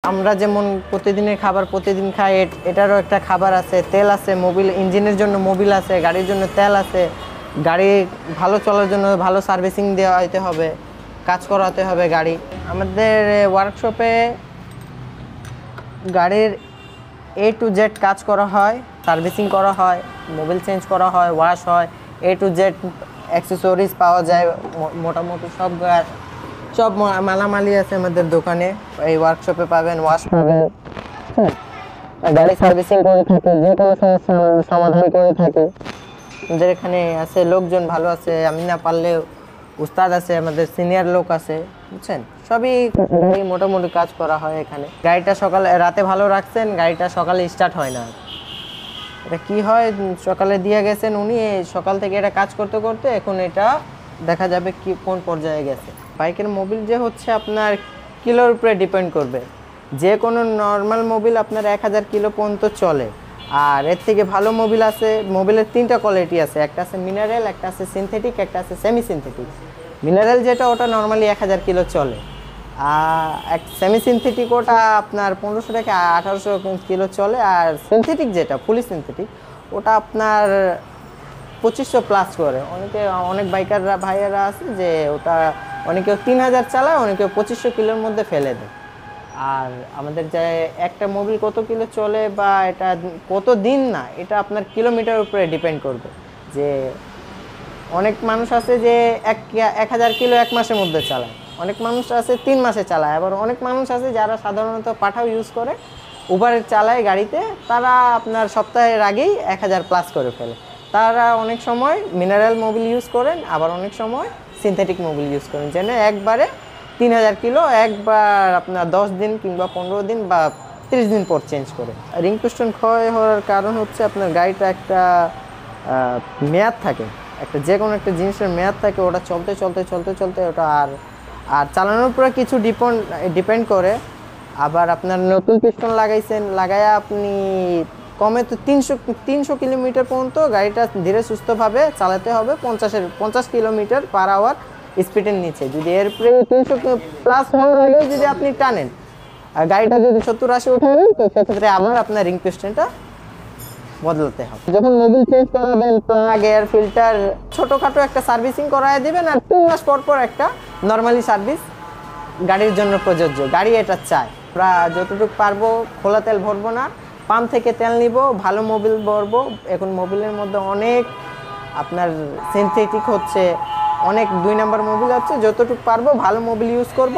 আমরা যেমন প্রতিদিনের খাবার প্রতিদিন খাই, এটারও একটা খাবার আছে, তেল আছে, মোবিল ইঞ্জিনের জন্য মোবিল আছে, গাড়ির জন্য তেল আছে। গাড়ি ভালো চলার জন্য ভালো সার্ভিসিং দেওয়াইতে হবে, কাজ করাতে হবে গাড়ি। আমাদের ওয়ার্কশপে গাড়ির A to Z কাজ করা হয়, সার্ভিসিং করা হয়, মোবিল চেঞ্জ করা হয়, ওয়াশ হয়, A to Z অ্যাক্সেসরিজ পাওয়া যায়। মোটামুটি সব মালামালি আছে আমাদের দোকানে, এই ওয়ার্কশপে পাবেন, ওয়াশ পাবেন, গাড়ি সার্ভিসিং করে থাকে, যে কোনো সমস্যা সমাধান করে থাকে। আমাদের এখানে আছে লোকজন ভালো আছে, আমি না পারলেও উস্তাদ আছে, আমাদের সিনিয়র লোক আছে, বুঝছেন। সবই মোটামুটি কাজ করা হয় এখানে। গাড়িটা রাতে ভালো রাখছেন, গাড়িটা সকালে স্টার্ট হয় না। এটা কি হয়, সকালে দিয়ে গেছেন উনি, সকাল থেকে এটা কাজ করতে করতে এখন এটা দেখা যাবে কি কোন পর্যায়ে গেছে। বাইকের মোবিল যে হচ্ছে আপনার কিলোর উপরে ডিপেন্ড করবে। যে কোনো নর্মাল মোবিল আপনার 1000 কিলো পর্যন্ত চলে, আর এর থেকে ভালো মোবিল আছে। মোবিলের 3টা কোয়ালিটি আছে, একটা আছে মিনারেল, একটা আছে সিনথেটিক, একটা আছে সেমি সিনথেটিক। মিনারেল যেটা ওটা নর্মালি 1000 কিলো চলে, আর সেমি সিনথেটিক ওটা আপনার 1500 থেকে 1800 কিলো চলে, আর সিনথেটিক যেটা ফুলি সিনথেটিক ওটা আপনার 2500 প্লাস করে। অনেক বাইকাররা ভাইয়েরা আছে যে ওটা অনেকেও 3000 চালায়, অনেকেও 2500 কিলোর মধ্যে ফেলে দেয়। আর আমাদের যে একটা মোবিল কত কিলো চলে বা এটা কত দিন না, এটা আপনার কিলোমিটার উপরে ডিপেন্ড করবে। যে অনেক মানুষ আছে যে 1000 কিলো 1 মাসের মধ্যে চালায়, অনেক মানুষ আছে 3 মাসে চালায়, আবার অনেক মানুষ আছে যারা সাধারণত পাঠাও ইউজ করে, উবারে চালায় গাড়িতে, তারা আপনার সপ্তাহের আগেই 1000 প্লাস করে ফেলে। তারা অনেক সময় মিনারেল মোবিল ইউজ করেন, আবার অনেক সময় সিনথেটিক মোবিল ইউজ করেন, যেন একবারে 3000 কিলো একবার আপনার 10 দিন কিংবা 15 দিন বা 30 দিন পর চেঞ্জ করে। রিং পিস্টন ক্ষয় হওয়ার কারণ হচ্ছে আপনার গাড়িটা একটা মেয়াদ থাকে, যে কোনো একটা জিনিসের মেয়াদ থাকে, ওটা চলতে চলতে চলতে চলতে ওটা আর চালানোর উপরে কিছু ডিপেন্ড করে। আবার আপনার নতুন পিস্টন লাগাইয়া আপনি কমে তো 300 কিলোমিটার পর্যন্ত গাড়িটা ধীরে সুস্থভাবে চালাতে হবে, 50 কিলোমিটার পার আওয়ার স্পিডের নিচে। যদি এরপরে 300 প্লাস হলেও যদি আপনি টানেন, আর গাড়িটা যদি 70-80 উঠাবেন, তো সেক্ষেত্রে আপনার রিং পিস্টনটা বদলাতে হবে। যখন মোবিল চেঞ্জ করাবেন, প্লাগ, এয়ার ফিল্টার, ছোটোখাটো একটা সার্ভিসিং করায় দিবেন, আর 3 মাস পর পর একটা নর্মালি সার্ভিস গাড়ির জন্য প্রযোজ্য। গাড়ি এটা চায়। আমরা যতটুকু পারবো খোলা তেল ভরবো না, পাম্প থেকে তেল নিব, ভালো মোবিল ভরবো। এখন মোবিলের মধ্যে অনেক আপনার সিনথেটিক হচ্ছে, অনেক 2 নাম্বার মোবিল আছে। যতটুকু পারবো ভালো মোবিল ইউজ করব,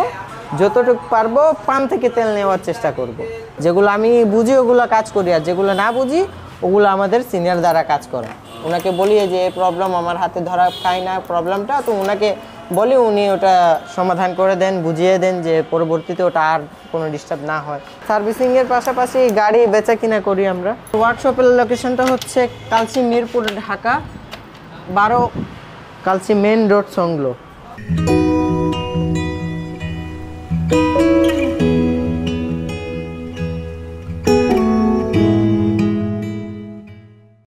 যতটুকু পারবো পাম্প থেকে তেল নেওয়ার চেষ্টা করব। যেগুলো আমি বুঝি ওগুলো কাজ করি, আর যেগুলো না বুঝি ওগুলো আমাদের সিনিয়র দ্বারা কাজ করে। ওনাকে বলি যে এই প্রবলেম আমার হাতে ধরা খায় না প্রবলেমটা, তো ওনাকে বলি, উনি ওটা সমাধান করে দেন, বুঝিয়ে দেন, যে পরবর্তীতে ওটা আর কোনো ডিস্টার্ব না হয়। সার্ভিসিংয়ের পাশাপাশি গাড়ি বেচা কিনা করি আমরা। ওয়ার্কশপের লোকেশনটা হচ্ছে কালচি মিরপুর, ঢাকা 12, কালচি মেন রোড সংলগ্ন।